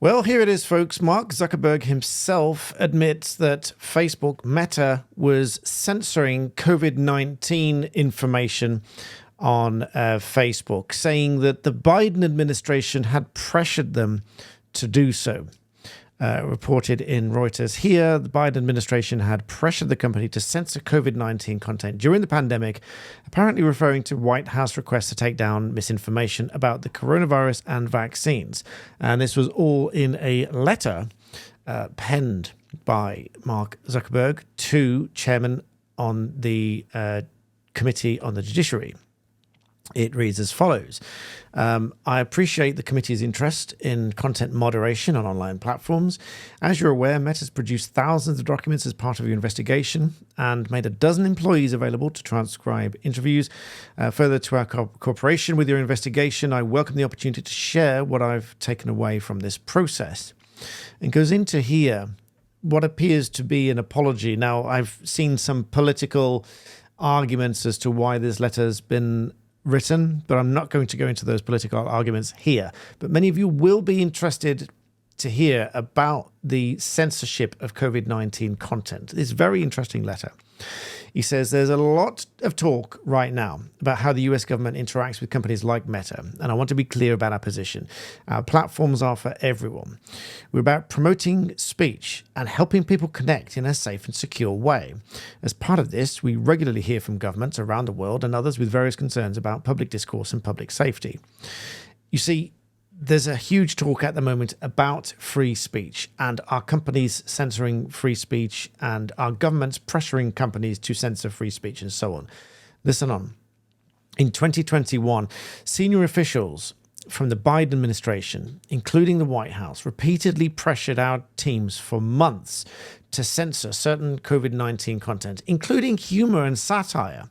Well, here it is, folks. Mark Zuckerberg himself admits that Facebook, Meta, was censoring COVID-19 information on Facebook, saying that the Biden administration had pressured them to do so. Reported in Reuters here, the Biden administration had pressured the company to censor COVID-19 content during the pandemic, apparently referring to White House requests to take down misinformation about the coronavirus and vaccines. And this was all in a letter penned by Mark Zuckerberg to chairman on the Committee on the Judiciary. It reads as follows. I appreciate the committee's interest in content moderation on online platforms. As you're aware, Meta has produced thousands of documents as part of your investigation and made a dozen employees available to transcribe interviews. Further to our cooperation with your investigation, I welcome the opportunity to share what I've taken away from this process. And goes into here what appears to be an apology. Now, I've seen some political arguments as to why this letter has been written, but I'm not going to go into those political arguments here. But many of you will be interested to hear about the censorship of COVID-19 content. It's a very interesting letter. He says there's a lot of talk right now about how the US government interacts with companies like Meta, and I want to be clear about our position. Our platforms are for everyone. We're about promoting speech and helping people connect in a safe and secure way. As part of this, we regularly hear from governments around the world and others with various concerns about public discourse and public safety. You see, there's a huge talk at the moment about free speech and our companies censoring free speech and our governments pressuring companies to censor free speech and so on. Listen on. In 2021, senior officials from the Biden administration, including the White House, repeatedly pressured our teams for months to censor certain COVID-19 content, including humor and satire,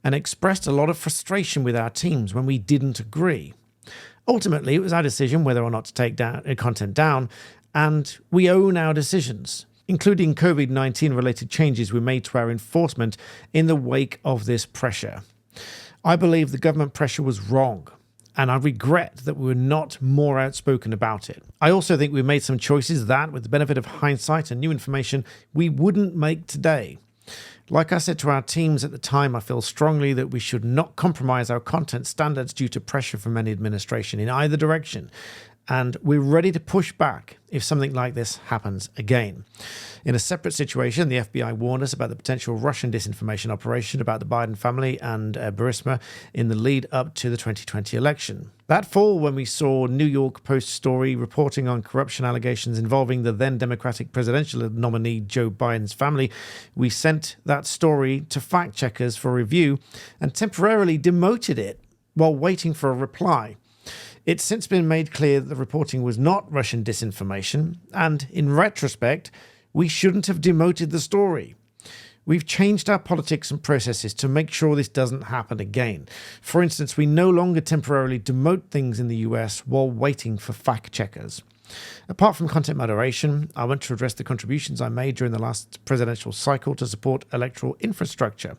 and expressed a lot of frustration with our teams when we didn't agree. Ultimately, it was our decision whether or not to take content down, and we own our decisions, including COVID-19 related changes we made to our enforcement in the wake of this pressure. I believe the government pressure was wrong, and I regret that we were not more outspoken about it. I also think we made some choices that, with the benefit of hindsight and new information, we wouldn't make today. Like I said to our teams at the time, I feel strongly that we should not compromise our content standards due to pressure from any administration in either direction. And we're ready to push back if something like this happens again. In a separate situation, the FBI warned us about the potential Russian disinformation operation about the Biden family and Barrister in the lead up to the 2020 election. That fall, when we saw New York Post story reporting on corruption allegations involving the then Democratic presidential nominee Joe Biden's family, we sent that story to fact checkers for review and temporarily demoted it while waiting for a reply. It's since been made clear that the reporting was not Russian disinformation, and in retrospect, we shouldn't have demoted the story. We've changed our politics and processes to make sure this doesn't happen again. For instance, we no longer temporarily demote things in the US while waiting for fact checkers. Apart from content moderation, I want to address the contributions I made during the last presidential cycle to support electoral infrastructure.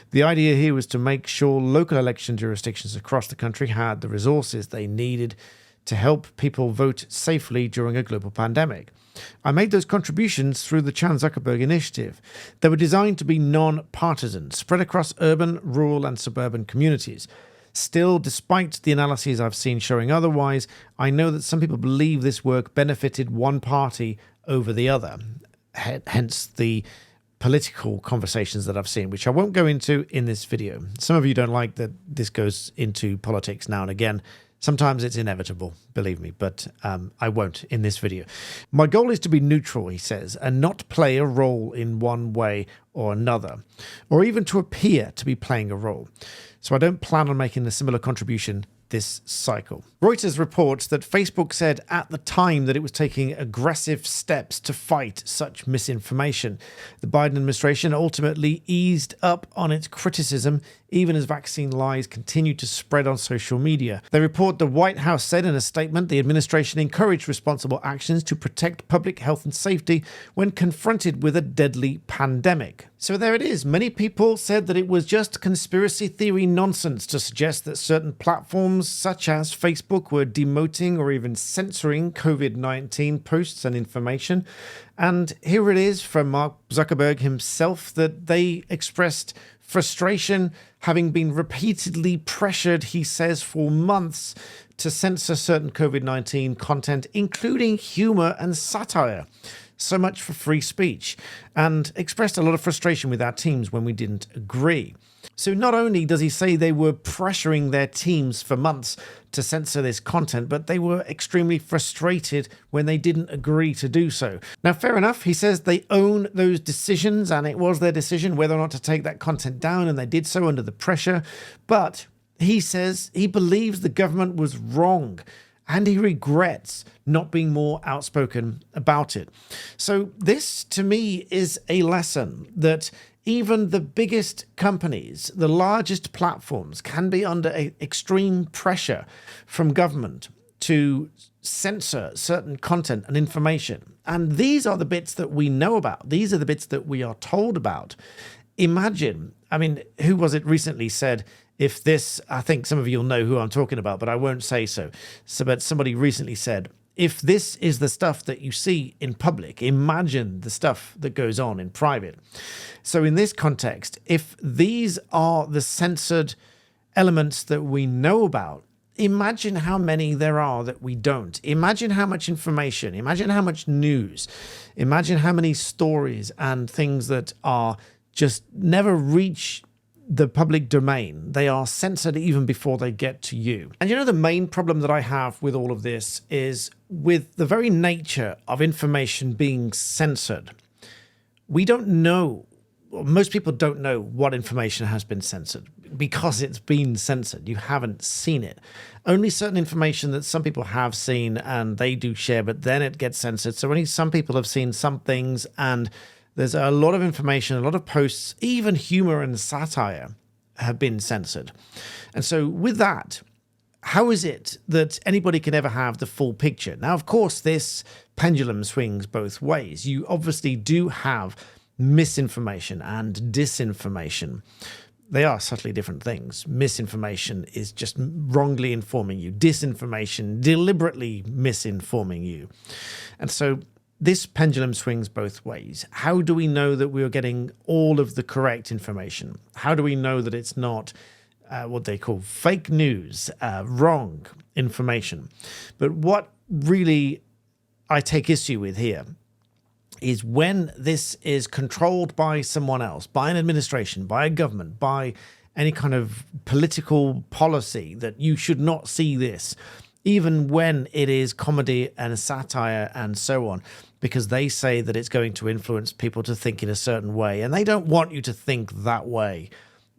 The idea here was to make sure local election jurisdictions across the country had the resources they needed to help people vote safely during a global pandemic. I made those contributions through the Chan Zuckerberg Initiative. They were designed to be non-partisan, spread across urban, rural, and suburban communities. Still, despite the analyses I've seen showing otherwise, I know that some people believe this work benefited one party over the other, hence the political conversations that I've seen, which I won't go into in this video. Some of you don't like that this goes into politics now and again. Sometimes it's inevitable, believe me, but I won't in this video. My goal is to be neutral, he says, and not play a role in one way or another, or even to appear to be playing a role. So I don't plan on making a similar contribution this cycle. Reuters reports that Facebook said at the time that it was taking aggressive steps to fight such misinformation. The Biden administration ultimately eased up on its criticism even as vaccine lies continue to spread on social media. They report the White House said in a statement the administration encouraged responsible actions to protect public health and safety when confronted with a deadly pandemic. So there it is. Many people said that it was just conspiracy theory nonsense to suggest that certain platforms such as Facebook were demoting or even censoring COVID-19 posts and information. And here it is from Mark Zuckerberg himself that they expressed frustration, having been repeatedly pressured, he says, for months to censor certain COVID-19 content, including humor and satire. So much for free speech, and expressed a lot of frustration with our teams when we didn't agree. So not only does he say they were pressuring their teams for months to censor this content, but they were extremely frustrated when they didn't agree to do so. Now, fair enough, he says they own those decisions, and it was their decision whether or not to take that content down, and they did so under the pressure. But he says he believes the government was wrong, and he regrets not being more outspoken about it. So this, to me, is a lesson that even the biggest companies, the largest platforms, can be under extreme pressure from government to censor certain content and information. And these are the bits that we know about. These are the bits that we are told about. Imagine, I mean, who was it recently said, if this, I think some of you will know who I'm talking about, but I won't say so. But somebody recently said, if this is the stuff that you see in public, imagine the stuff that goes on in private. So in this context, if these are the censored elements that we know about, imagine how many there are that we don't. Imagine how much information, imagine how much news, imagine how many stories and things that are just never reach the public domain. They are censored even before they get to you. And you know, the main problem that I have with all of this is with the very nature of information being censored. We don't know, or most people don't know what information has been censored because it's been censored. You haven't seen it. Only certain information that some people have seen and they do share, but then it gets censored. So only some people have seen some things, and there's a lot of information, a lot of posts, even humor and satire have been censored. And so with that, how is it that anybody can ever have the full picture? Now, of course, this pendulum swings both ways. You obviously do have misinformation and disinformation. They are subtly different things. Misinformation is just wrongly informing you. Disinformation, deliberately misinforming you. And so this pendulum swings both ways. How do we know that we are getting all of the correct information? How do we know that it's not what they call fake news, wrong information? But what really I take issue with here is when this is controlled by someone else, by an administration, by a government, by any kind of political policy, that you should not see this, even when it is comedy and satire and so on, because they say that it's going to influence people to think in a certain way, and they don't want you to think that way.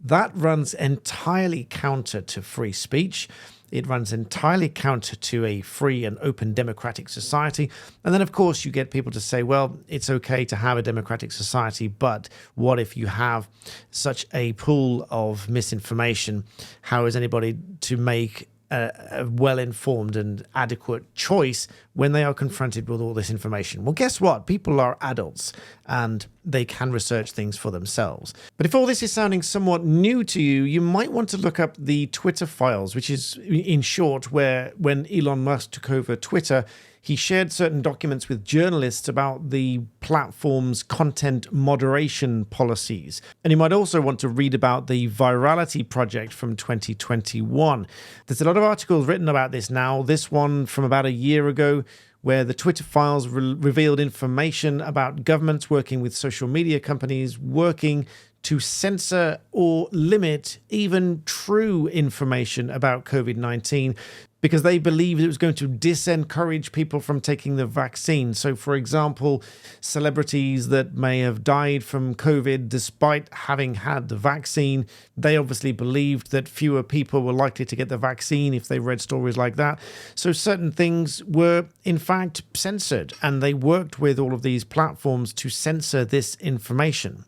That runs entirely counter to free speech. It runs entirely counter to a free and open democratic society. And then, of course, you get people to say, well, it's okay to have a democratic society, but what if you have such a pool of misinformation? How is anybody to make a well-informed and adequate choice when they are confronted with all this information? Well, guess what? People are adults and they can research things for themselves. But if all this is sounding somewhat new to you, you might want to look up the Twitter files, which is, in short, where when Elon Musk took over Twitter, he shared certain documents with journalists about the platform's content moderation policies. And you might also want to read about the Virality Project from 2021. There's a lot of articles written about this now. This one from about a year ago, where the Twitter files revealed information about governments working with social media companies working to censor or limit even true information about COVID-19 because they believed it was going to disencourage people from taking the vaccine. So, for example, celebrities that may have died from COVID despite having had the vaccine, they obviously believed that fewer people were likely to get the vaccine if they read stories like that. So certain things were, in fact, censored, and they worked with all of these platforms to censor this information.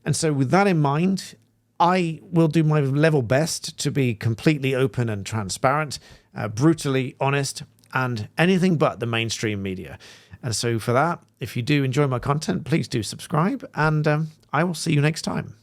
And so with that in mind, I will do my level best to be completely open and transparent, brutally honest, and anything but the mainstream media. And so for that, if you do enjoy my content, please do subscribe, and I will see you next time.